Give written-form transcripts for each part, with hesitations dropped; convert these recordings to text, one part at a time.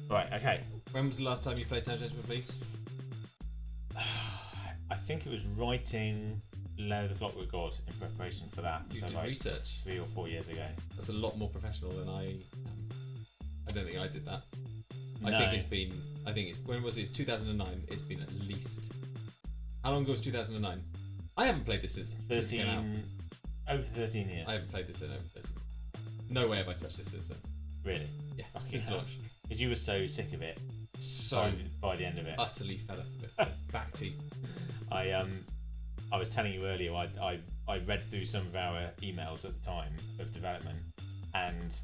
Right, okay. When was the last time you played Time Gentleman, please? I think it was writing Lair of the Clockwork God in preparation for that. You so did like research. 3 or 4 years ago. That's a lot more professional than I am. I don't think I did that. No. When was it? It's 2009. It's been at least... How long ago was 2009? I haven't played this since it came out. Over 13 years. I haven't played this in over 13. No way have I touched this since then. Really? Yeah, Fucking since hell. launch. Because you were so sick of it So by the end of it. utterly fed up with it. Back teeth. I was telling you earlier, I read through some of our emails at the time of development, and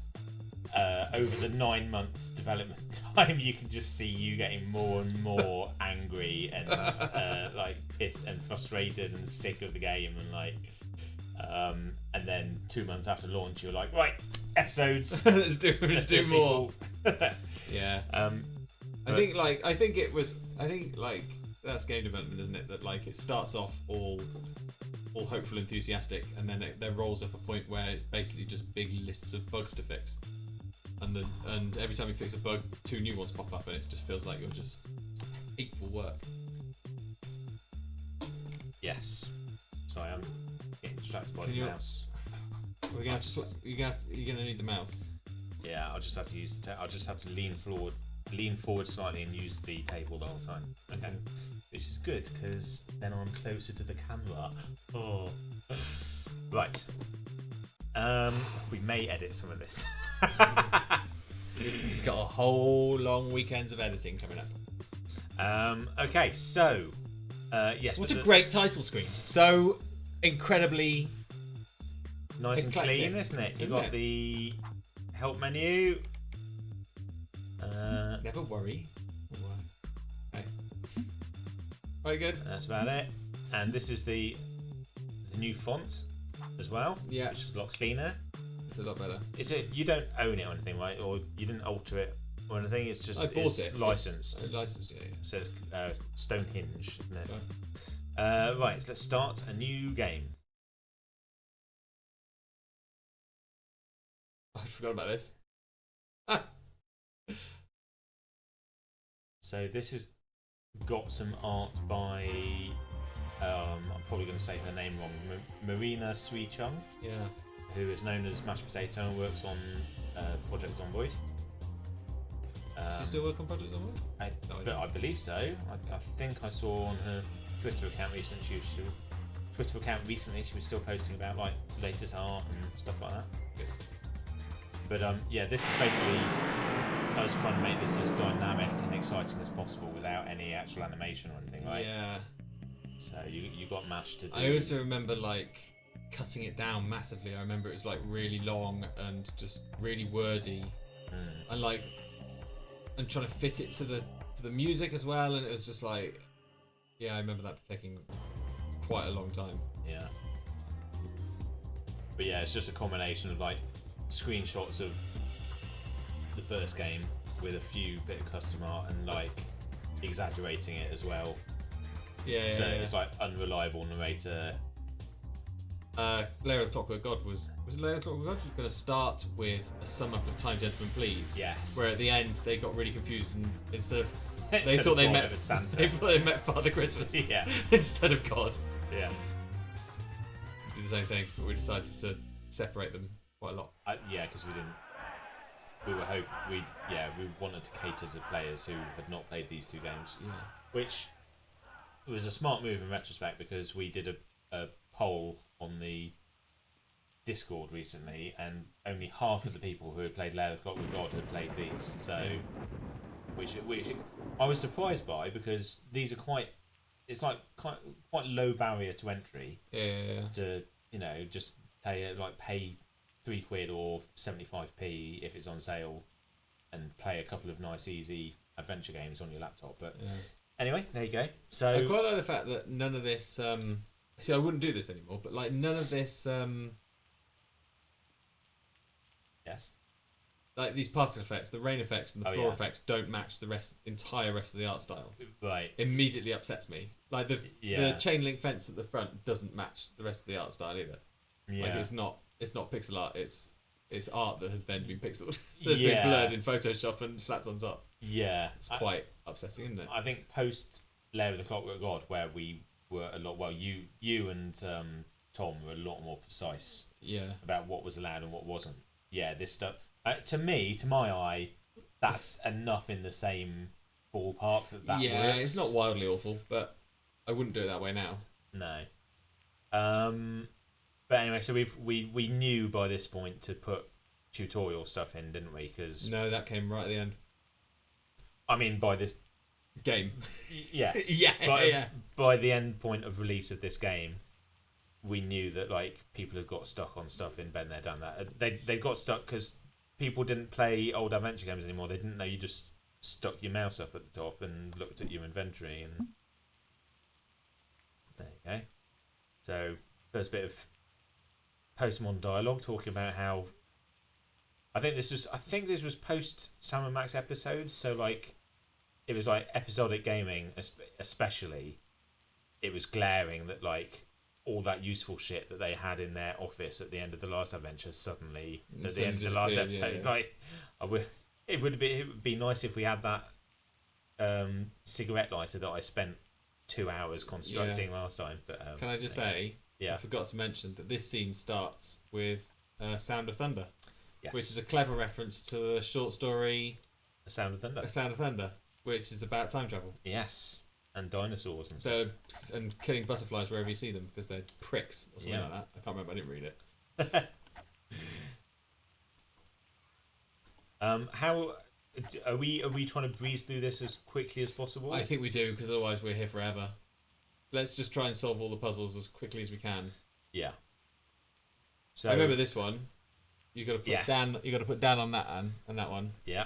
over the 9 months development time, you can just see you getting more and more angry and like pissed and frustrated and sick of the game, and like, and then 2 months after launch, you're like, right, episodes, let's do more. Yeah. I think that's game development, isn't it? That like it starts off all hopeful, enthusiastic, and then there rolls up a point where it's basically just big lists of bugs to fix, and every time you fix a bug, 2 new ones pop up, and it just feels like you're just hateful work. Yes. Sorry, I'm getting distracted by the mouse. You're gonna need the mouse. Yeah, I'll just have to use I'll just have to lean forward slightly and use the table the whole time. Okay, which is good because then I'm closer to the camera. Oh, right. We may edit some of this. We've got a whole long weekends of editing coming up. Okay, so yes. What a great title screen! So incredibly nice eclectic, and clean, isn't it? You've got the help menu. Never worry. Okay. Very good. That's about it. And this is the new font as well. Yeah. Which is a lot cleaner. It's a lot better. Is it? You don't own it or anything, right? Or you didn't alter it or anything? It's just I bought it. licensed. Licensed, yeah. So it's Stonehenge, isn't it? Right. Right. So let's start a new game. I forgot about this. So this has got some art by I'm probably going to say her name wrong, Marina Sui Chung, who is known as Mashed Potato and works on Project Zomboid. Does she still work on Project Zomboid? I believe so. I think I saw on her Twitter account recently she was still posting about like latest art and stuff like that. But yeah, this is basically us trying to make this as dynamic and exciting as possible without any actual animation or anything, right? Yeah. So you got MASH to do. I also remember like cutting it down massively. I remember it was like really long and just really wordy, and like and trying to fit it to the music as well. And it was just like, yeah, I remember that taking quite a long time. Yeah. But yeah, it's just a combination of like screenshots of the first game with a few bit of custom art and like exaggerating it as well. Yeah. So it's like unreliable narrator. Lair of the Clockwork God was it Lair of the Clockwork God? You're going to start with a sum up of Time Gentleman Please. Yes. Where at the end they got really confused and instead of they thought they met Santa. They thought they met Father Christmas. Yeah. Instead of God. Yeah. We did the same thing, but we decided to separate them quite a lot. Yeah, because we wanted to cater to players who had not played these two games. Yeah. Which was a smart move in retrospect because we did a poll on the Discord recently, and only half of the people who had played Lair of the Clockwork God had played these. So, which I was surprised by because these are quite low barrier to entry. Yeah. To just pay £3 or 75p if it's on sale, and play a couple of nice easy adventure games on your laptop. But anyway, there you go. So I quite like the fact that none of this. See, I wouldn't do this anymore, but like none of this. Yes. Like these particle effects, the rain effects, and the floor effects don't match the entire rest of the art style. Right. Immediately upsets me. Like the chain link fence at the front doesn't match the rest of the art style either. Yeah. Like it's not pixel art. It's it's art that has then been pixeled. That's been blurred in Photoshop and slapped on top. Yeah, It's quite upsetting, isn't it? I think post Lair of the Clockwork God, where we were a lot. Well, you and Tom were a lot more precise. Yeah. About what was allowed and what wasn't. Yeah, this stuff. To me, to my eye, that's enough in the same ballpark that yeah, works. it's not wildly awful, but I wouldn't do it that way now. No. But anyway, so we knew by this point to put tutorial stuff in, didn't we? Because no, that came right at the end. I mean, by this game. Yes. yeah. By the end point of release of this game, we knew that like people had got stuck on stuff in Been There Done That. They got stuck because people didn't play old adventure games anymore. They didn't know you just stuck your mouse up at the top and looked at your inventory, and there you go. So first bit of postmodern dialogue talking about how I think this was post Sam and Max episodes, so like it was like episodic gaming especially. It was glaring that like all that useful shit that they had in their office at the end of the last adventure suddenly at the end of the last episode, like it would be nice if we had that cigarette lighter that I spent 2 hours constructing last time. But can I just say, I forgot to mention that this scene starts with Sound of Thunder, which is a clever reference to the short story A Sound of Thunder. A Sound of Thunder, which is about time travel. Yes, and dinosaurs and stuff. So and killing butterflies wherever you see them because they're pricks or something like that. I can't remember. I didn't read it. How are we trying to breeze through this as quickly as possible? I think we do, because otherwise we're here forever. Let's just try and solve all the puzzles as quickly as we can. Yeah. So I remember this one. You got to put Dan. You got to put Dan on that and that one. Yeah.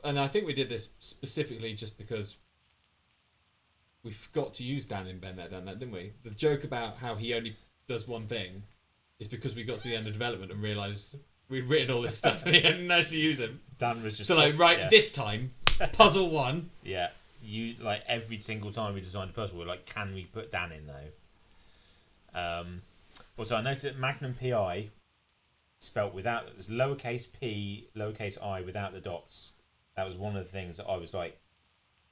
And I think we did this specifically just because we forgot to use Dan in Been There Done That, didn't we? The joke about how he only does one thing is because we got to the end of development and realised we'd written all this stuff and he hadn't actually use him. Dan was just this time, puzzle one. Yeah, you like every single time we designed a puzzle, we're like, can we put Dan in though? Also, I noticed that Magnum PI spelt without it was lowercase p, lowercase I without the dots. That was one of the things that I was like,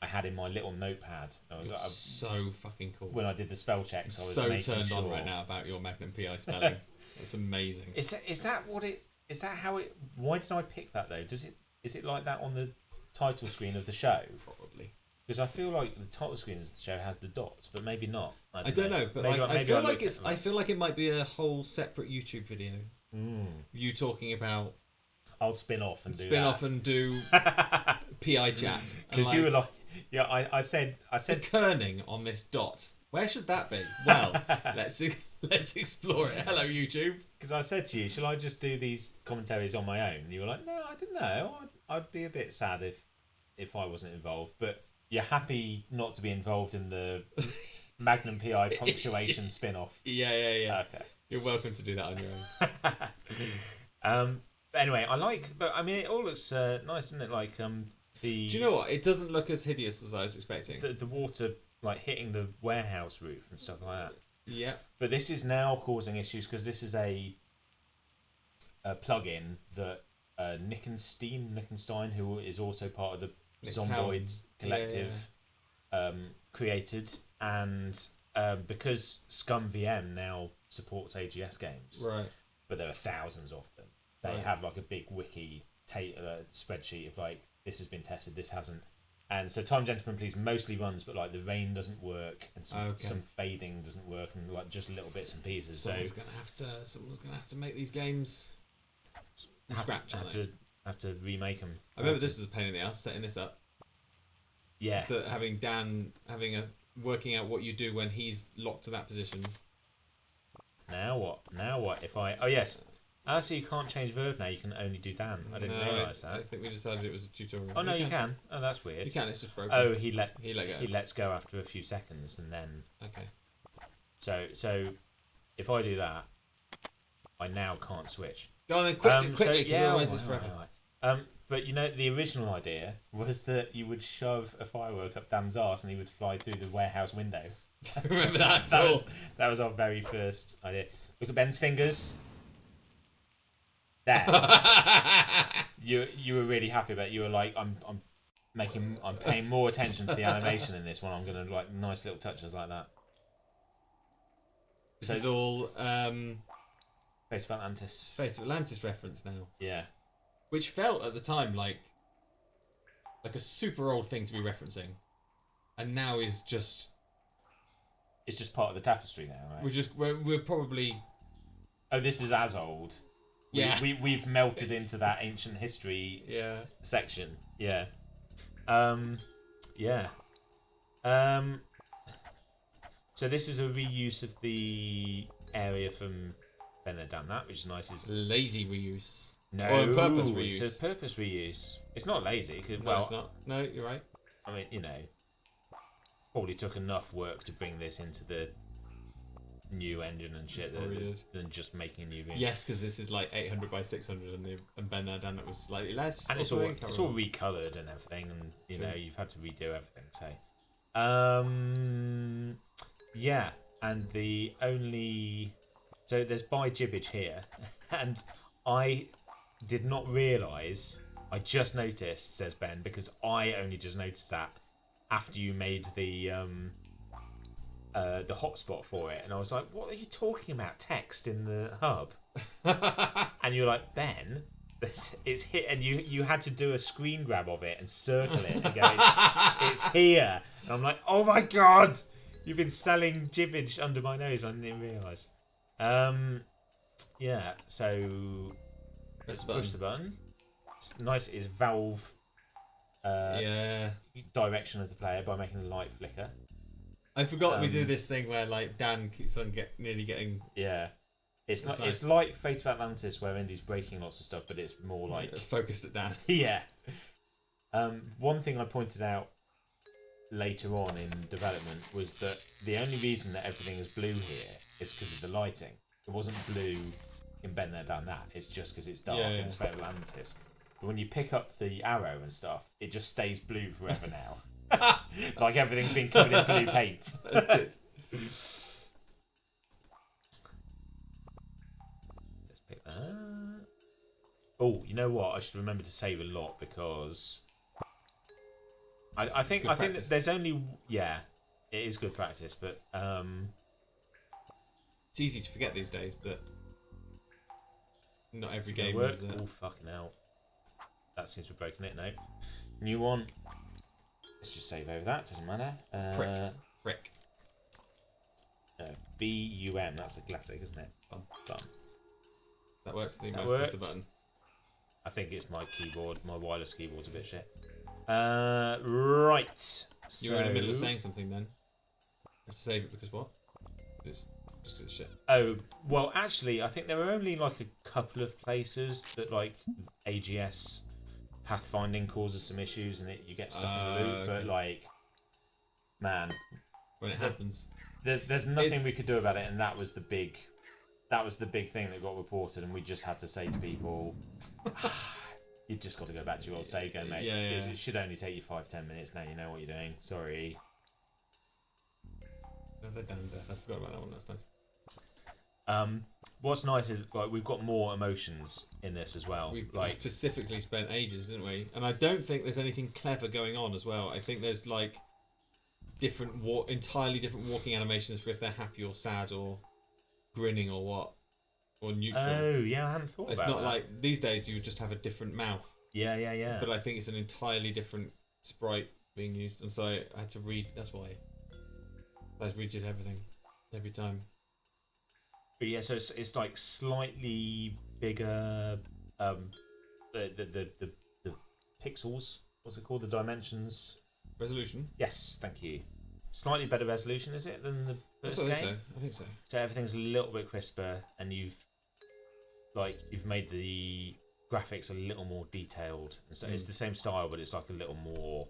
I had in my little notepad. I was so fucking cool. When I did the spell checks, I was so making turned sure. on right now about your Magnum PI spelling. That's amazing. Is that what it? Is that how it? Why did I pick that though? Is it like that on the title screen of the show? Probably. Because I feel like the title screen of the show has the dots, but maybe not. I don't know, but maybe I feel like I feel like it might be a whole separate YouTube video. You talking about. I'll spin off and do PI chat. Because you were like, I said the kerning on this dot. Where should that be? Well, let's explore it. Hello, YouTube. Because I said to you, shall I just do these commentaries on my own? And you were like, no, I don't know. I'd be a bit sad if I wasn't involved. But you're happy not to be involved in the Magnum PI punctuation spin-off. Yeah. Okay. You're welcome to do that on your own. But anyway, it all looks nice, isn't it? Like Do you know what? It doesn't look as hideous as I was expecting. The water like hitting the warehouse roof and stuff like that. Yeah. But this is now causing issues because this is a plugin that Nickenstein, who is also part of the Zomboids collective, created, and because ScumVM now supports AGS games, right? But there are thousands of them. They have like a big wiki spreadsheet of like, this has been tested, this hasn't. And so Time Gentleman Please mostly runs, but like the rain doesn't work and some fading doesn't work and like just little bits and pieces. Someone's gonna have to make these games from scratch. Have to remake them. I remember this was a pain in the ass setting this up. Yeah. Having Dan working out what you do when he's locked to that position. Now what? If I yes. So you can't change verb now. You can only do Dan. I didn't realise that. I think we decided it was a tutorial. Oh no, you can. Oh, that's weird. You can. It's just broken. Oh, he lets go after a few seconds, and then. Okay. So, if I do that, I now can't switch. Go on then, quickly. Otherwise it's forever. But you know, the original idea was that you would shove a firework up Dan's arse, and he would fly through the warehouse window. I don't remember that at all. That was our very first idea. Look at Ben's fingers. then you were really happy about it. You were like, I'm paying more attention to the animation in this one. I'm gonna like nice little touches like that. This is all Face of Atlantis. Face of Atlantis reference now. Yeah. Which felt at the time like a super old thing to be referencing, and now is just It's just part of the tapestry now, right? we're probably this is as old. Yeah. We've melted into that ancient history section. Yeah. Yeah. So this is a reuse of the area from Ben There Done That, which is nice. Is lazy reuse. no, or purpose reuse. It's a purpose reuse. It's not lazy. No, it's not. No, you're right. I mean, probably took enough work to bring this into the new engine and shit than just making a new game. Yes, because this is like 800 by 600, and Ben There Done That was slightly less. And it's all recoloured and everything, and you've had to redo everything. So, yeah, and there's by Jibbage here, and I did not realise. I just noticed, says Ben, because I only just noticed that after you made the hotspot for it, and I was like, "What are you talking about? Text in the hub?" And you're like, "Ben, it's hit," and you had to do a screen grab of it and circle it and go, "It's here." And I'm like, "Oh my god, you've been selling Jibbage under my nose. I didn't even realise." Yeah. So let's push the button. It's nice. It's Valve. Direction of the player by making the light flicker. I forgot we do this thing where like Dan keeps on nearly getting. Yeah, it's not. Nice. It's like Fate of Atlantis where Indy's breaking lots of stuff, but it's more like focused at Dan. Yeah. One thing I pointed out later on in development was that the only reason that everything is blue here is because of the lighting. It wasn't blue in Ben There Done That. It's just because it's dark and it's Fate of Atlantis. But when you pick up the arrow and stuff, it just stays blue forever now. Like everything's been covered in blue paint. Let's pick that. Oh, you know what? I should remember to save a lot because I think that there's only it is good practice, but it's easy to forget these days that not every game is. Oh fucking hell! That seems to have broken it. No, new one. Let's just save over that. Doesn't matter. Prick. BUM. That's a classic, isn't it? Bum. That works. I think that press the button. I think it's my keyboard. My wireless keyboard's a bit shit. Right. You were in the middle of saying something then. You have to save it because what? Just because it's shit. Oh, well, actually, I think there are only like a couple of places that like AGS pathfinding causes some issues and you get stuck in the loop. Okay. But like, man, when it happens, there's nothing we could do about it, and that was the big thing that got reported, and we just had to say to people, you just got to go back to your old save game, mate. It should only take you 5-10 minutes. Now you know what you're doing. Sorry. Another damn death. I forgot about that one. That's nice. What's nice is like we've got more emotions in this as well. We like specifically spent ages, didn't we? And I don't think there's anything clever going on as well. I think there's like entirely different walking animations for if they're happy or sad or grinning or what, or neutral. Oh yeah, I hadn't thought about it. It's not that. like these days you would just have a different mouth. Yeah. But I think it's an entirely different sprite being used, and so I had to read. That's why I redid everything every time. But yeah, so it's like slightly bigger. The pixels. What's it called? The dimensions. Resolution. Yes, thank you. Slightly better resolution, is it, than the first game? I think so. So everything's a little bit crisper, and you've made the graphics a little more detailed, and so it's the same style, but it's like a little more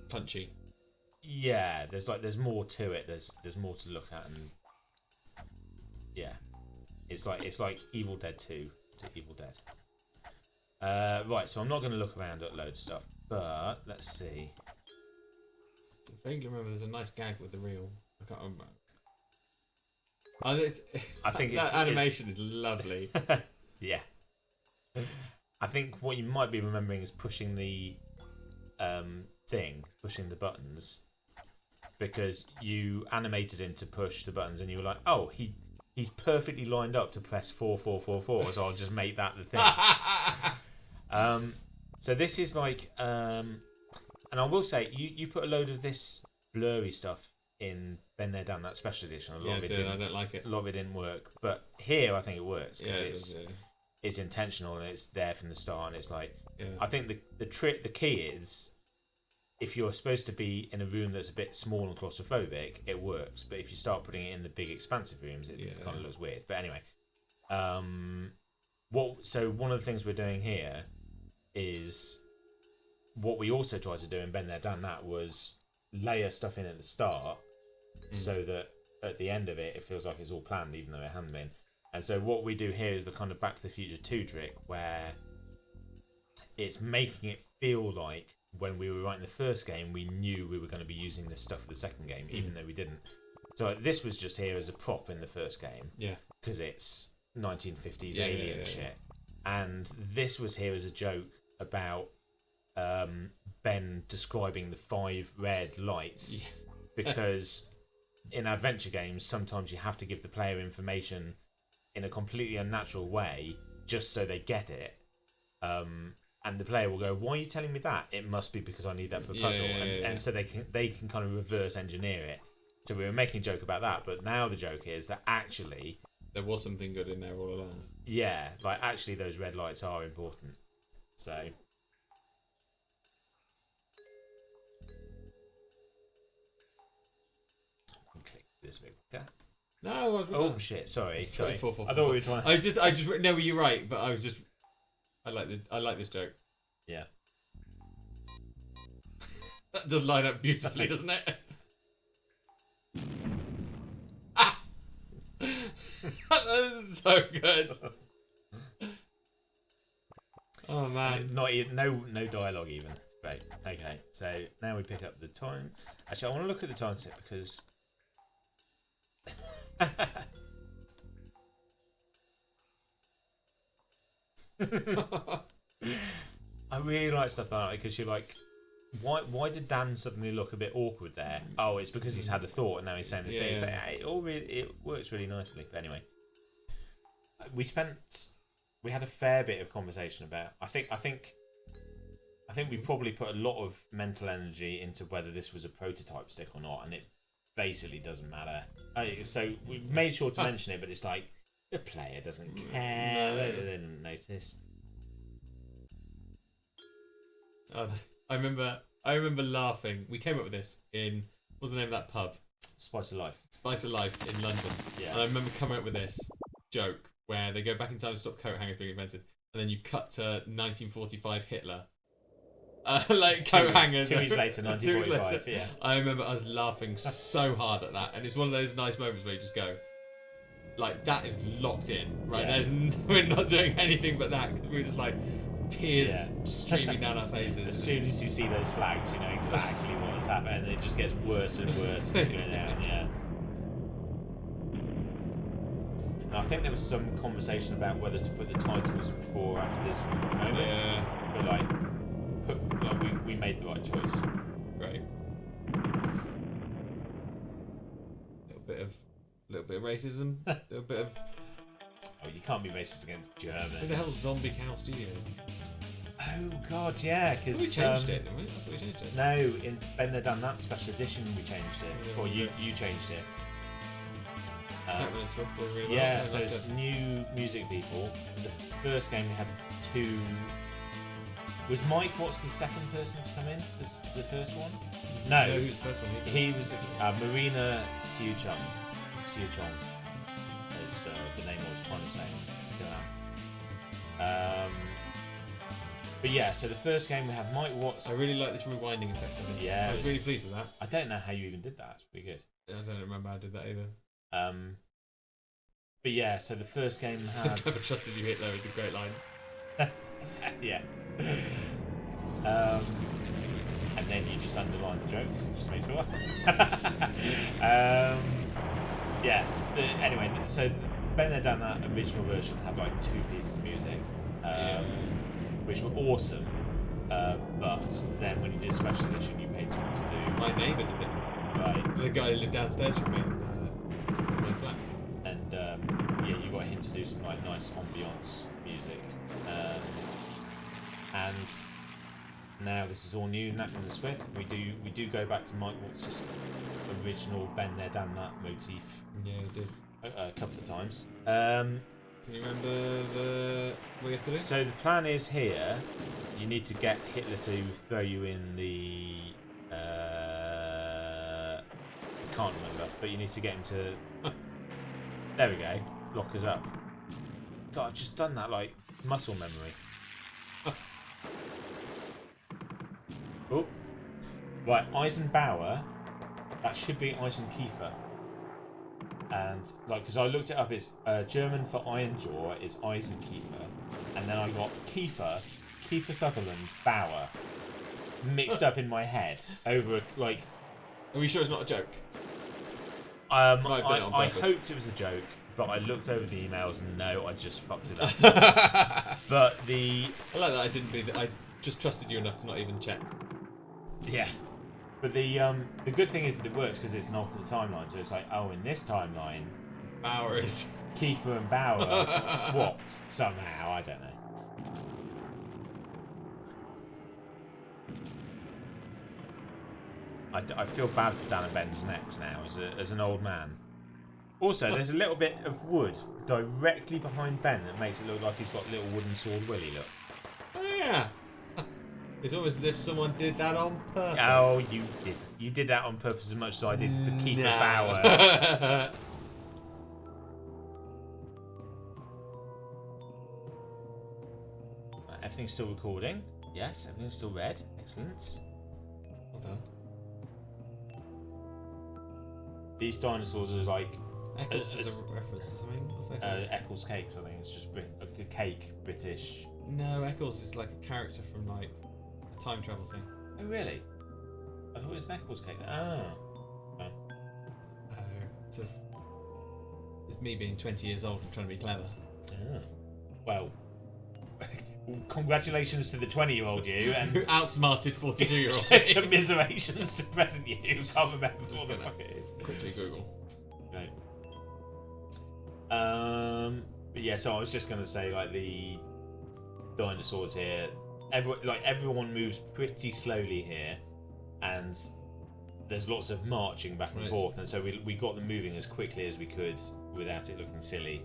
punchy. Yeah, there's more to it. There's more to look at, and yeah, it's like Evil Dead 2 to Evil Dead. Right, so I'm not going to look around at a load of stuff, but let's see. I vaguely remember there's a nice gag with the reel. I can't remember. I think that animation is lovely. Yeah. I think what you might be remembering is pushing the pushing the buttons, because you animated him to push the buttons, and you were like, oh, he's perfectly lined up to press 4 4 4 4, so I'll just make that the thing. So this is like, and I will say, you put a load of this blurry stuff in Been There Done That special edition. A lot of it didn't, I don't like it. A lot of it didn't work, but here I think it works because Yeah, it's intentional and it's there from the start, and it's like, yeah. I think the key is, if you're supposed to be in a room that's a bit small and claustrophobic, it works. But if you start putting it in the big expansive rooms, it kind of looks weird. But anyway, so one of the things we're doing here is what we also tried to do in Been There Done That was layer stuff in at the start, so that at the end of it, it feels like it's all planned, even though it hasn't been. And so what we do here is the kind of Back to the Future 2 trick, where it's making it feel like when we were writing the first game, we knew we were going to be using this stuff for the second game, even though we didn't. So this was just here as a prop in the first game, because it's 1950s alien shit. And this was here as a joke about Ben describing the 5 red lights, because in adventure games, sometimes you have to give the player information in a completely unnatural way just so they get it. And the player will go, why are you telling me that? It must be because I need that for the puzzle. And so they can kind of reverse engineer it. So we were making a joke about that, but now the joke is that actually there was something good in there all along. Yeah, like actually those red lights are important. So click this bit. Yeah. No. Oh shit! Sorry. I Four, thought we were trying. I just no. You're right, but I like this joke. Yeah. That does line up beautifully, doesn't it? That is so good. Oh man. Not even, no dialogue even. Great. Okay. So now we pick up the time. Actually, I want to look at the time set because. I really like stuff like that because you're like, why did Dan suddenly look a bit awkward there? Oh, it's because he's had a thought and now he's saying the thing. So, it works really nicely. But anyway, we had a fair bit of conversation about. I think we probably put a lot of mental energy into whether this was a prototype stick or not, and it basically doesn't matter. So we made sure to mention it, but it's like the player doesn't care. They didn't notice. I remember laughing. We came up with this in, what's the name of that pub? Spice of Life. Spice of Life in London. Yeah. And I remember coming up with this joke where they go back in time to stop coat hangers being invented, and then you cut to 1945 Hitler. Like coat hangers. 2 years later, 1945. Yeah. I remember us laughing so hard at that, and it's one of those nice moments where you just go, like, that is locked in, right? Yeah. We're not doing anything but that, because we're just like tears streaming down our faces. As soon as you see those flags, you know exactly what's happening, and it just gets worse and worse as going down. Yeah. And I think there was some conversation about whether to put the titles before or after this moment. Yeah. But we made the right choice. Great. Little bit of racism. A little bit of. Oh, you can't be racist against Germans. Who the hell's Zombie Cow Studios? Oh God, yeah, because we changed it, didn't we? I thought we changed it. No, in Been There Done That special edition, we changed it, or you changed it. Yeah, so it's new music people. The first game we had 2. Was Mike Watts the second person to come in? The first one? No, who was the first one? He was Marina Siuchong. Is the name I was trying to say. Still am. But yeah, so the first game we have Mike Watts. I really like this rewinding effect. Yeah, I was really pleased with that. I don't know how you even did that. It's pretty good. I don't remember how I did that either. But yeah, so the first game had. I've never trusted you, Hitler is a great line. Yeah. And then you just underline the joke, just to make sure. Yeah. Anyway, so Ben There Done That original version had like 2 pieces of music, which were awesome. But then when you did special edition, you paid someone to do. My neighbour did it. Right. The guy who lived downstairs from me in my flat. And yeah, you got him to do some like nice ambiance music. And now this is all new. Knackman and Smith. We do go back to Mike Watts' original Ben There Done That motif. Yeah, he did. A couple of times. Can you remember what you have to do? So the plan is here. You need to get Hitler to throw you in the. I can't remember, but you need to get him to. There we go. Lock us up. God, I've just done that like muscle memory. Oh, right. Eisenbauer. That should be Eisenkiefer. And like, because I looked it up, it's German for iron jaw is Eisenkiefer, and then I got Kiefer Sutherland, Bauer, mixed up in my head over like. Are we sure it's not a joke? I on hoped it was a joke, but I looked over the emails and no, I just fucked it up. But I like that I didn't be. I just trusted you enough to not even check. Yeah. But the good thing is that it works because it's an alternate timeline. So it's like, oh, in this timeline, Bauer is Kiefer and Bauer swapped somehow. I don't know. I feel bad for Dan and Ben's necks now as an old man. Also, there's a little bit of wood directly behind Ben that makes it look like he's got little wooden sword Willy look. Oh yeah. It's almost as if someone did that on purpose. Oh, you did. You did that on purpose as much as I did the Kiefer Bauer. Everything's still recording. Yes, everything's still red. Excellent. Well done. These dinosaurs are like Eccles is a reference to something. What's Eccles? Eccles cakes. I think it's just a cake, British. No, Eccles is like a character from like a time travel thing. Oh really? I thought it was an Eccles cake. Oh. It's me being 20 years old and trying to be clever. Oh. Well, congratulations to the 20-year-old you, and who outsmarted 42-year-old. commiserations to present you who can't remember what the fuck it is. Quickly Google. Right. But yeah, so I was just gonna say, like, the dinosaurs here, everyone moves pretty slowly here, and there's lots of marching back and forth, and so we got them moving as quickly as we could without it looking silly.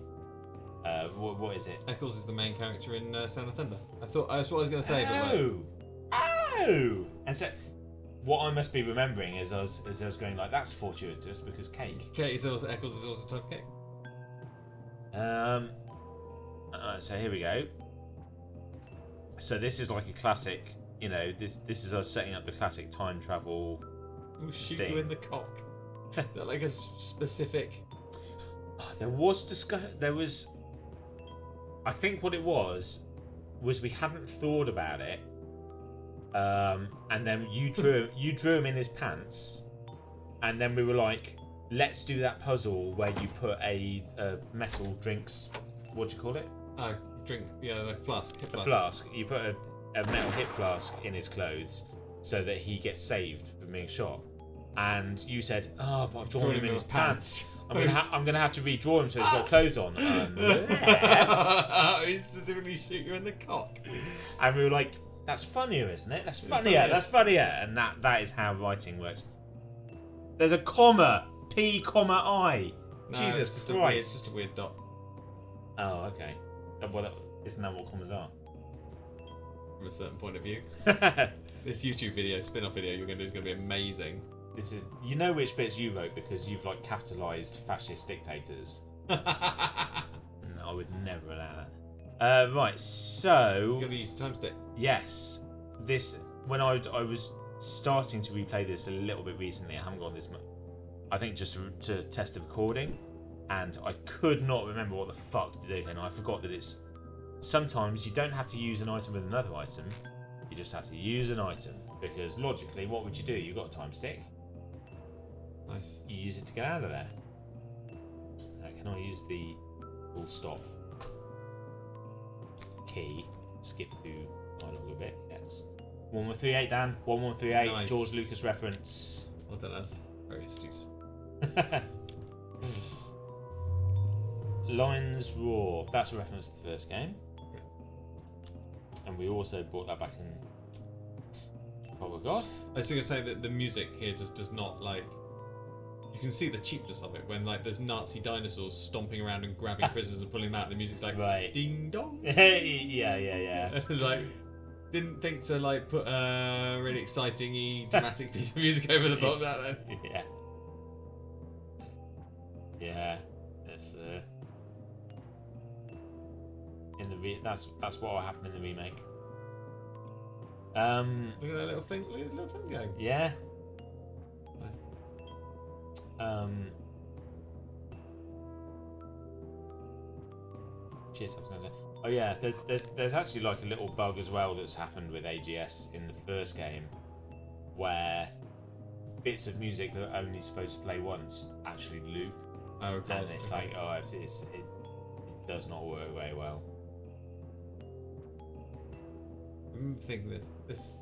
What is it? Eccles is the main character in Sound of Thunder. That's what I was going to say. Oh! And so, what I must be remembering is I was going like, that's fortuitous because cake. Eccles is also type of cake. So here we go. So this is like a classic, you know, this is us setting up the classic time travel. We'll shoot thing. you in the cock. Is that like a specific? There was. I think what it was we hadn't thought about it, and then you drew him in his pants, and then we were like, let's do that puzzle where you put a metal drinks. What do you call it? Drink. Yeah, like flask. A flask. You put a metal hip flask in his clothes so that he gets saved from being shot. And you said, "Oh, but I've drawn him in his pants. I'm gonna have to redraw him so he's got clothes on." He specifically shoot you in the cock. And we were like, "That's funnier, isn't it? That's funnier. That's funnier." And that is how writing works. There's a comma, P, I. No, Jesus it's Christ! It's just a weird dot. Oh, okay. Well, isn't that what commas are? From a certain point of view. This YouTube video, spin-off video you're going to do is going to be amazing. This is, you know which bits you wrote because you've like capitalised fascist dictators. No, I would never allow that. Right, so You're going to use a time stick. yes, this when I was starting to replay this a little bit recently. I haven't got this much. I think just to test the recording, and I could not remember what the fuck to do, and I forgot that it's sometimes you don't have to use an item with another item. You just have to use an item because logically, what would you do? You've got a time stick. Nice. You use it to get out of there. Can I use the full stop key. Skip through dialogue a bit. Yes. 1138, Dan. 1138. Nice. George Lucas reference. Well done, that's very astute. Lions Roar. That's a reference to the first game. And we also brought that back in. Oh God. I was going to say that the music here just does not like. You can see the cheapness of it when like there's Nazi dinosaurs stomping around and grabbing prisoners and pulling them out. And the music's like Right. ding dong. yeah. It's like didn't think to like put a really exciting, dramatic piece of music over the top of that then. Yeah. Yeah. It's in the that's what will happen in the remake. Look at that little thing. Look at that little thing going. Yeah. Nice. Shit, I was gonna say. Oh yeah, there's actually like a little bug as well that's happened with AGS in the first game, where bits of music that are only supposed to play once actually loop, Oh God. and it's like it does not work very well. I'm thinking this.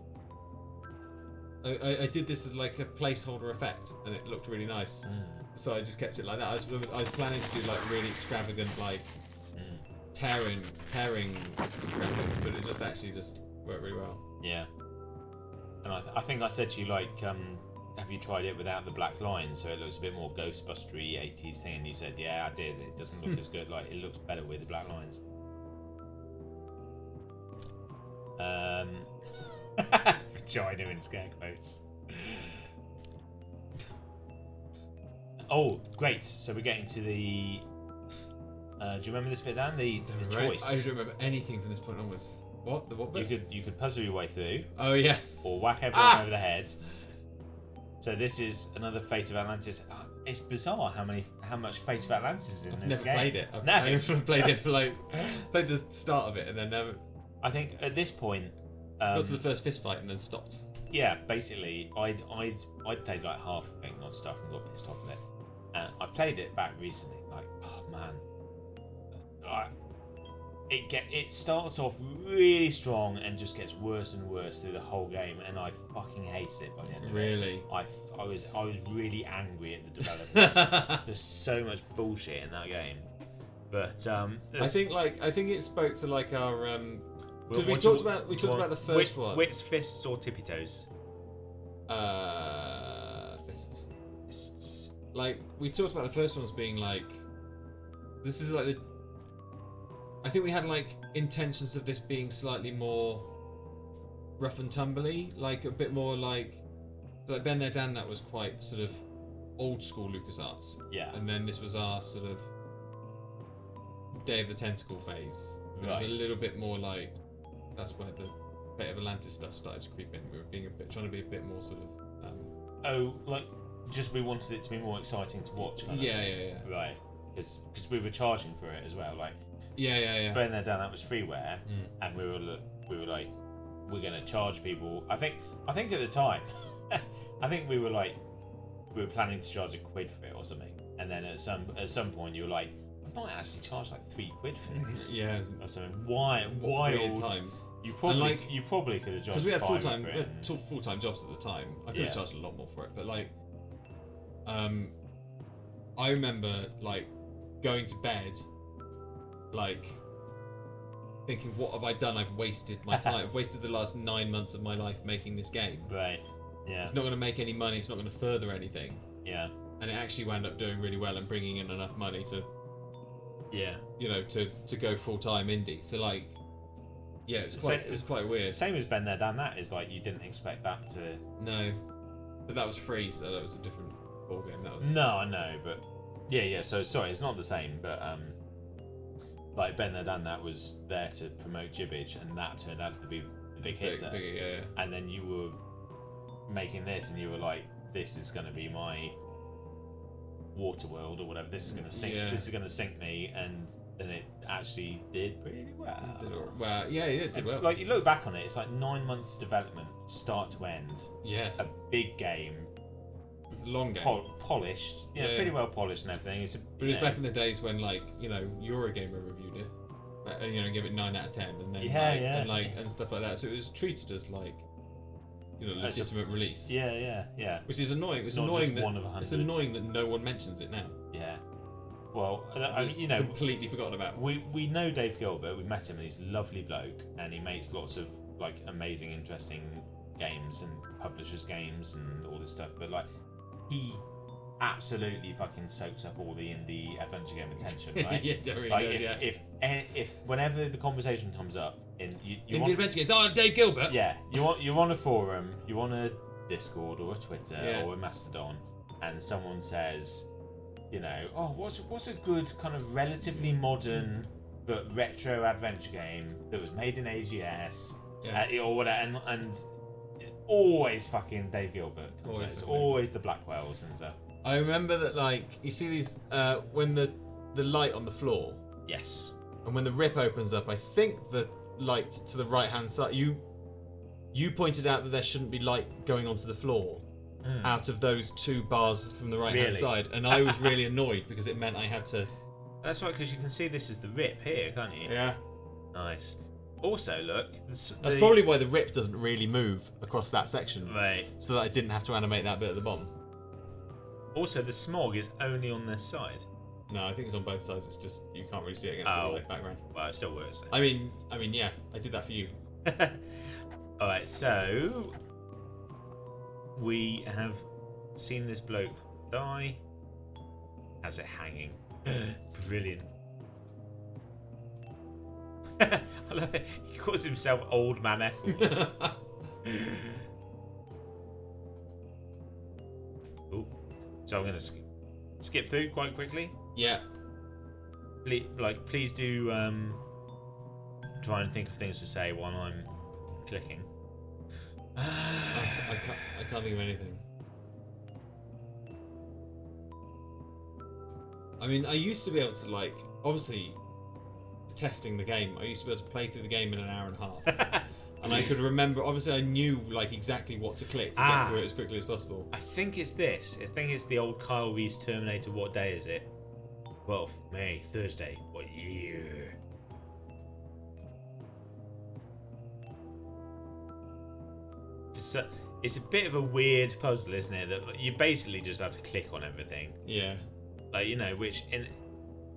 I did this as like a placeholder effect, and it looked really nice. So I just kept it like that. I was planning to do like really extravagant like tearing graphics, but it just actually just worked really well. Yeah. And I think I said to you like, have you tried it without the black lines so it looks a bit more Ghostbustery 80s thing? And you said, yeah, I did. It doesn't look as good. Like it looks better with the black lines. Vagina in scare quotes. Oh, great! So we're getting to the. Do you remember this bit, Dan? The choice. I don't remember anything from this point onwards. What? The what bit? You could puzzle your way through, Oh yeah. or whack everyone over the head. So this is another Fate of Atlantis. It's bizarre how much Fate of Atlantis is in I've this never game. played it. No. I've played it for like played the start of it and then never I think at this point. got to the first fist fight and then stopped. Yeah, basically, I'd played like half of it, not stuff, and got pissed off with it. And I played it back recently, like, oh man, it starts off really strong and just gets worse and worse through the whole game, and I fucking hate it by the end of Really? it. I was really angry at the developers. There's so much bullshit in that game, but I think it spoke to like our because we what talked do you- about about the first one. Wits, fists, or tippy toes? Fists. Fists. Like we talked about the first one as being like, this is like the. I think we had like intentions of this being slightly more rough and tumbly, like a bit more like Ben There Dan that was quite sort of old school LucasArts, Yeah. and then this was our sort of Day of the Tentacle phase. It was a Right. little bit more like that's where the Fate of Atlantis stuff started to creep in. We were being trying to be a bit more sort of Oh, like just we wanted it to be more exciting to watch. Kind of yeah. Right, because we were charging for it as well. Like Yeah. Burn There Down, that was freeware, and we were like, we're gonna charge people. I think at the time, I think we were planning to charge £1 for it or something, and then at some point you were like, I might actually charge like £3 for this. Yeah. Or something. Wild Weird times. You probably could have charged. Because we had £5 for it. full-time jobs at the time. I could have charged a lot more for it, but like, I remember like going to bed, like thinking, what have I done? I've wasted my time. I've wasted the last 9 months of my life making this game. Right. Yeah. It's not going to make any money. It's not going to further anything. Yeah. And it actually wound up doing really well and bringing in enough money to, Yeah. to go full-time indie. So like, yeah, it was quite weird. Same as Ben There Dan That is like you didn't expect that to. No, but that was free, so that was a different ball game. That was No, I know, but yeah. So sorry, it's not the same, but like Ben There Dan That was there to promote Gibbage, and that turned out to be the big hitter. bigger, yeah. And then you were making this, and you were like, "This is going to be my Waterworld or whatever. This is going to sink. Yeah. This is going to sink me," and it actually did pretty well. Well, yeah, it did It's well. like you look back on it, it's like 9 months of development, start to end. Yeah, A big game, It's a long game. Polished, Yeah. pretty well polished and everything. But it was back in the days when, like, Eurogamer reviewed it, and gave it 9 out of 10, and then and stuff like that. So it was treated as like, legitimate release. Yeah. Which is annoying. It's Not annoying just that one of 100. it's annoying that no one mentions it now. Yeah. Well, It's completely forgotten about. We know Dave Gilbert. We met him, and he's a lovely bloke, and he makes lots of like amazing, interesting games and publishers games and all this stuff. But like, he absolutely fucking soaks up all the indie adventure game attention, right? Yeah, it really like does, if whenever the conversation comes up indie adventure games, Dave Gilbert. Yeah, you're on a forum, you're on a Discord or a Twitter or a Mastodon, and someone says, what's a good kind of relatively modern but retro adventure game that was made in AGS or whatever, and always fucking Dave Gilbert. It's always the Blackwells and stuff. I remember that, like, you see these when the light on the floor. Yes. And when the rip opens up, I think the light to the right hand side. You pointed out that there shouldn't be light going onto the floor out of those 2 bars from the right hand side, and I was really annoyed because it meant I had to. That's right, because you can see this is the rip here, can't you? Yeah. Nice. Also, look. That's probably why the rip doesn't really move across that section. Right. So that I didn't have to animate that bit at the bottom. Also, the smog is only on this side. No, I think it's on both sides. It's just you can't really see it against the light background. Well, it still works. I mean, yeah, I did that for you. All right, so we have seen this bloke die. Has it hanging? Brilliant. I love it. He calls himself Old Man Eccles. Ooh. So I'm going to skip through quite quickly. Yeah. Please do try and think of things to say while I'm clicking. I can't think of anything. I mean, I used to be able to, like, obviously, testing the game, I used to be able to play through the game in an hour and a half. And I could remember, obviously I knew like exactly what to click to get through it as quickly as possible. I think it's this. I think it's the old Kyle Reese Terminator. What day is it? 12th May, Thursday. What year? It's a bit of a weird puzzle, isn't it? That you basically just have to click on everything. Yeah. Like,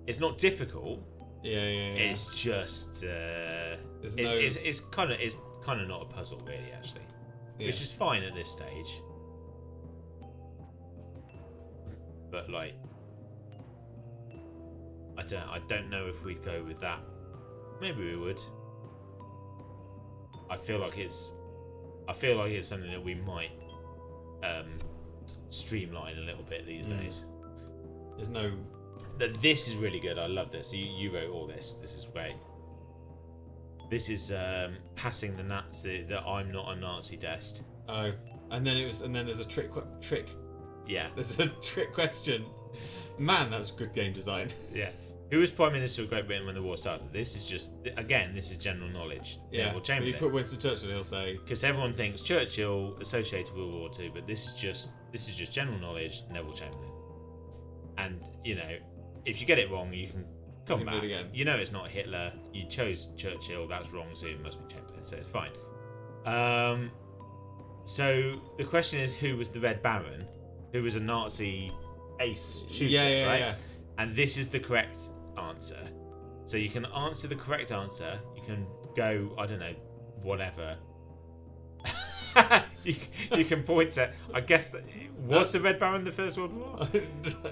it's not difficult. Yeah. It's just it's kind of not a puzzle really, actually, which is fine at this stage. But like, I don't know if we'd go with that. Maybe we would. I feel like it's something that we might streamline a little bit these days. There's no. This is really good. I love this. You wrote all this. This is great. This is passing the Nazi, the I'm not a Nazi test. Oh, and then there's a trick. Yeah. There's a trick question. Man, that's good game design. Yeah. Who was Prime Minister of Great Britain when the war started? This is just, again, this is general knowledge. Yeah. Neville Chamberlain. If you put Winston Churchill, he'll say. Because everyone thinks Churchill associated with World War II, but this is just general knowledge. Neville Chamberlain. And if you get it wrong, you can come back. Do it again. It's not Hitler. You chose Churchill. That's wrong. So it must be Chamberlain. So it's fine. So the question is, who was the Red Baron? Who was a Nazi ace shooter? Right? Yeah. And this is the correct answer. So you can answer the correct answer. You can go, I don't know, whatever. you can point to. I guess was the Red Baron the First World War? I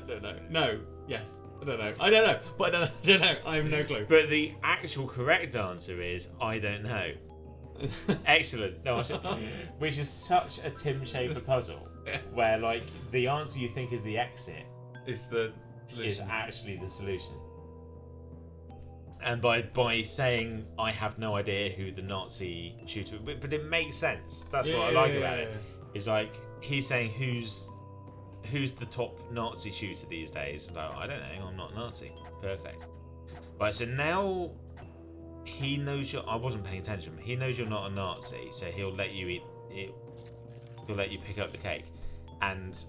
don't know. No. Yes. I don't know. I don't know. But I don't know. I have no clue. But the actual correct answer is I don't know. Excellent. No, which is such a Tim Schafer puzzle, where like the answer you think is the exit is the solution. Is actually the solution. And by saying I have no idea who the Nazi shooter, but it makes sense. That's what I like about it. Is like he's saying who's the top Nazi shooter these days. Like, I don't know. I'm not Nazi. Perfect. Right. So now he knows I wasn't paying attention. But he knows you're not a Nazi, so he'll let you eat it. He'll let you pick up the cake. And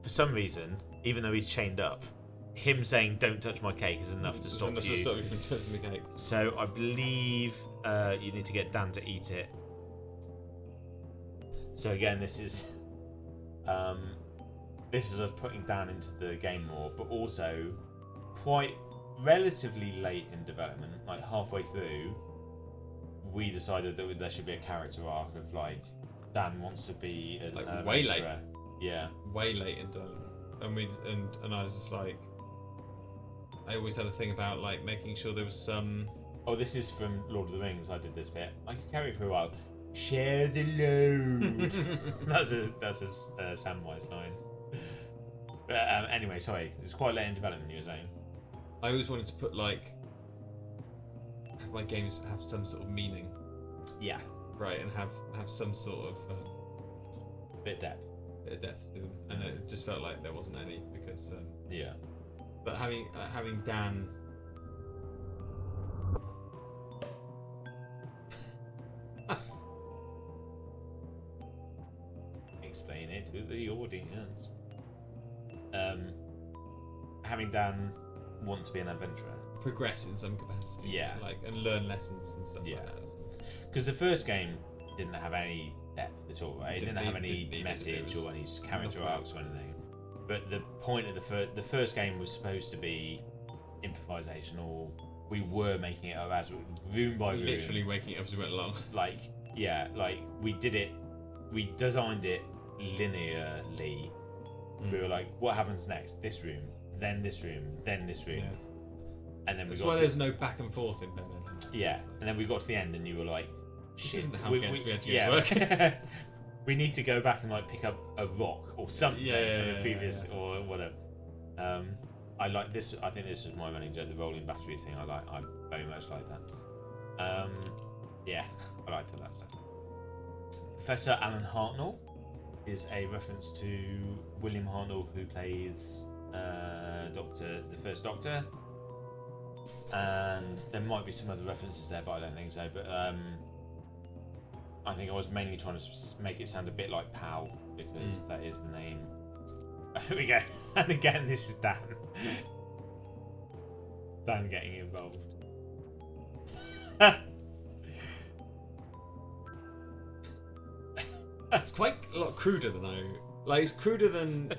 for some reason, even though he's chained up, him saying "Don't touch my cake" is enough to stop you. From touching the cake. So I believe you need to get Dan to eat it. So again, this is us putting Dan into the game more, but also quite relatively late in development, like halfway through, we decided that there should be a character arc of like Dan wants to be an way late. adventurer. Yeah, way late in development, and I was just like, I always had a thing about like making sure there was some. Oh, this is from Lord of the Rings. I did this bit. I could carry it for a while. Share the load. that's a Samwise line. But anyway, sorry. It's quite late in development. You were saying. I always wanted to put like have my games have some sort of meaning. Yeah. Right, and have some sort of bit of depth. Bit of depth to them, and it just felt like there wasn't any because. Yeah. But having Dan. Explain it to the audience. Having Dan want to be an adventurer, progress in some capacity, yeah, like and learn lessons and stuff like that. Because the first game didn't have any depth at all, right? It didn't have any message or any character arcs or anything. But the point of the first game was supposed to be improvisational. We were making it up as room by room, literally waking it up as we went along. Like we did it, we designed it linearly. We were like, what happens next? This room, then this room, then this room. Yeah. And then that's why there's no back and forth in Benjamin. Yeah, and then we got to the end, and you were like, "This shit, isn't how we had to work." We need to go back and like pick up a rock or something from the previous or whatever. I like this. I think this was my running joke, the rolling battery thing. I very much like that. Yeah, I liked all that stuff. Professor Alan Hartnell is a reference to William Hartnell, who plays the first Doctor. And there might be some other references there, but I don't think so. But I think I was mainly trying to make it sound a bit like Pal, because that is the name. Here we go. And again, this is Dan. Dan getting involved. It's quite a lot cruder than like. It's cruder than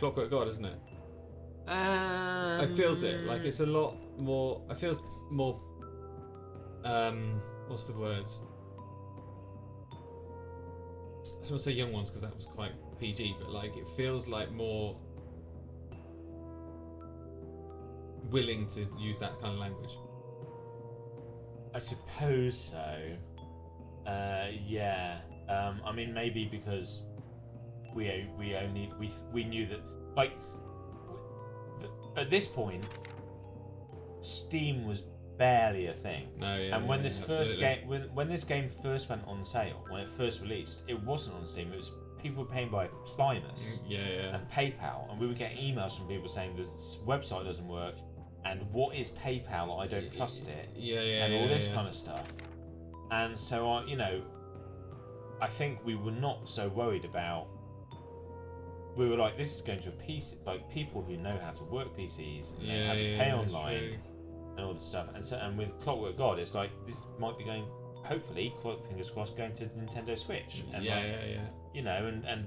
Clockwork God, isn't it? I feels it like it's a lot more. I feels more. What's the words? I don't want to say young ones because that was quite PG, but like it feels like more willing to use that kind of language. I suppose so. Yeah. I mean, maybe because we knew that, like, at this point, Steam was barely a thing. No, yeah. And when this first game, when this game first went on sale, when it first released, it wasn't on Steam. It was people were paying by Plimus and PayPal, and we would get emails from people saying this website doesn't work, and what is PayPal? I don't trust it. And all this kind of stuff. And so I think we were not so worried about. We were like, this is going to a PC, like people who know how to work PCs and know how to pay online and all this stuff. And with Clockwork God, it's like this might be going, hopefully, fingers crossed, going to Nintendo Switch. And and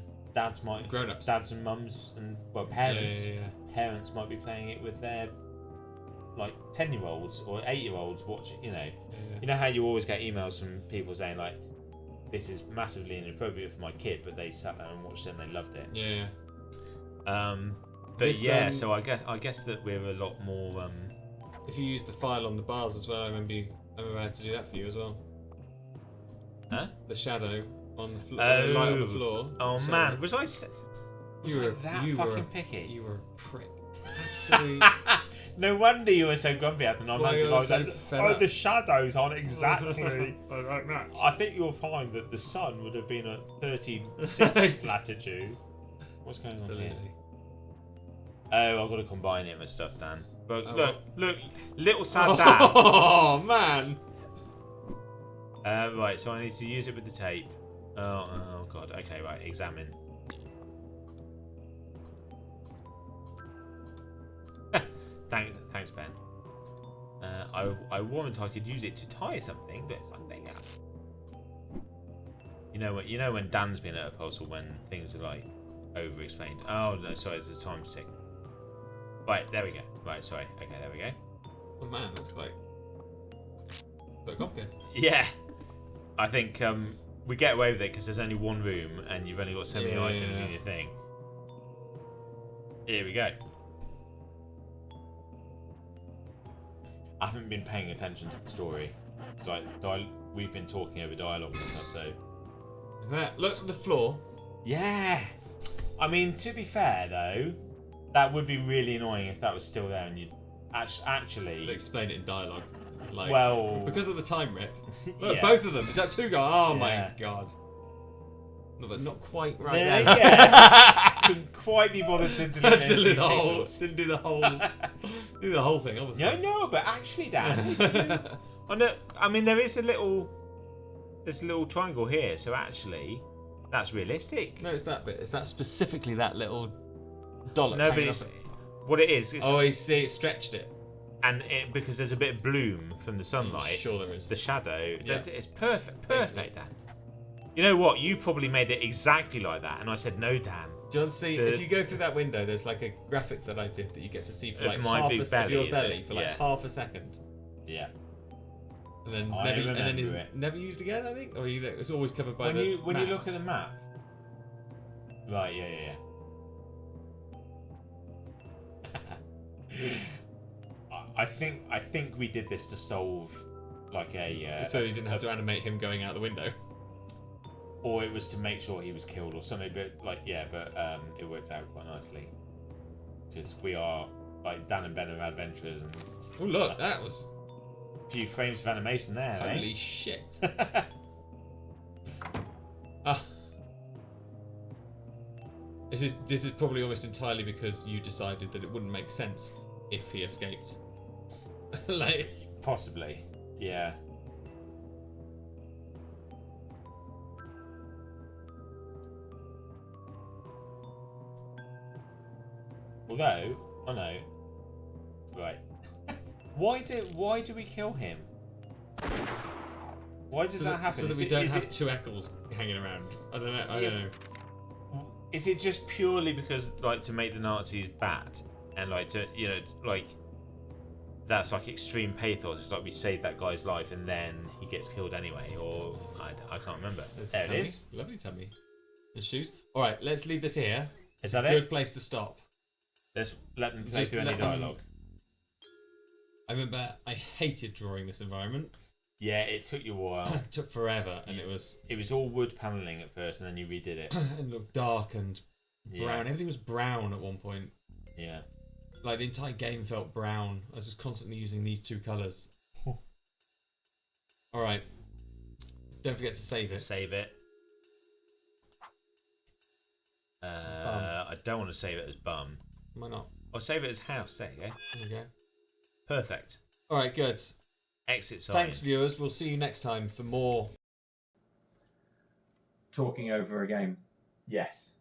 grown-ups, dads and mums and parents, parents might be playing it with their like 10-year-olds or 8-year-olds watching. You know how you always get emails from people saying like, this is massively inappropriate for my kid, but they sat there and watched it and they loved it. So I guess that we're a lot more. If you use the file on the bars as well, I remember I had to do that for you as well. Huh? The shadow on the floor, the light on the floor. Oh man, was I fucking picky? You were a prick. Absolutely. No wonder you were so grumpy at the 9 months ago. I was like, the shadows aren't exactly. I think you'll find that the sun would have been at 36 latitude. What's going on here? Oh, I've got to combine it with stuff, Dan. But look, little sad Dan. Oh man. Right, so I need to use it with the tape. Oh god. Okay, right. Examine. Thanks, Ben. I warrant I could use it to tie something, but it's like there you go. You know when Dan's been at a puzzle when things are like over-explained. Oh no, sorry, there's time to tick. Right, there we go. Right, sorry. Okay, there we go. Oh man, that's quite complicated. Yeah, I think we get away with it because there's only one room and you've only got so many items in your thing. Here we go. I haven't been paying attention to the story, so we've been talking over dialogue and stuff. So Look at the floor. yeah, I mean, to be fair though, that would be really annoying if that was still there and you'd actually Explain it in dialogue. Like, well, because of the time rip. Look, yeah. both of them. Is that two guys? Oh Yeah. my god. No, but not quite right Yeah, there. yeah. Couldn't quite be bothered to delete those Didn't two the whole, pixels. didn't do the whole, do the whole thing. Obviously. No, but actually, Dan. I mean, there's a little triangle here, so actually, that's realistic. No, it's that bit. It's that specifically that little dollop. No, but it's what it is. It's, oh, I see. It stretched it. and because there's a bit of bloom from the sunlight. I'm sure there is. The shadow. Yeah. It's perfect, Dan. You know what? You probably made it exactly like that, and I said no, Dan. Do you want to see? If you go through that window, there's like a graphic that I did that you get to see for Of like my half big of belly, your is belly it? for like Yeah. half a second, Yeah. and then I remember is it. never used again. I think, or it's always covered by When the you map. look at the map. Right. Yeah. I think we did this to solve like a so you didn't have to animate him going out the window. or it was to make sure he was killed or something, but it worked out quite nicely because we are like Dan and Ben are adventurers and Oh look, that was a few frames of animation there. holy shit. This is probably almost entirely because you decided that it wouldn't make sense if he escaped. Like, Possibly, yeah. Although, I know. Right. Why do we kill him? Why does that happen? So that we don't have two Eccles hanging around. I don't know. I don't know. Is it just purely because, like, to make the Nazis bad, and like to, like, that's like extreme pathos? It's like we saved that guy's life and then he gets killed anyway, or I can't remember. There it is. Lovely tummy. The shoes. All right, let's leave this here. Is that Good it? place to stop. Let's let them play Just through any let them- dialogue. I remember I hated drawing this environment. Yeah, it took you a while. It took forever, and it was all wood paneling at first, and then you redid it. it looked dark and brown. Yeah. Everything was brown at one point. Yeah. Like the entire game felt brown. I was just constantly using these two colours. All right. Don't forget to save it. Save it. I don't want to save it as bum. Why not? I'll save it as house. There you go. There we go. Perfect. All right, good. Exit sign. Thanks, viewers. We'll see you next time for more Talking over a game. Yes.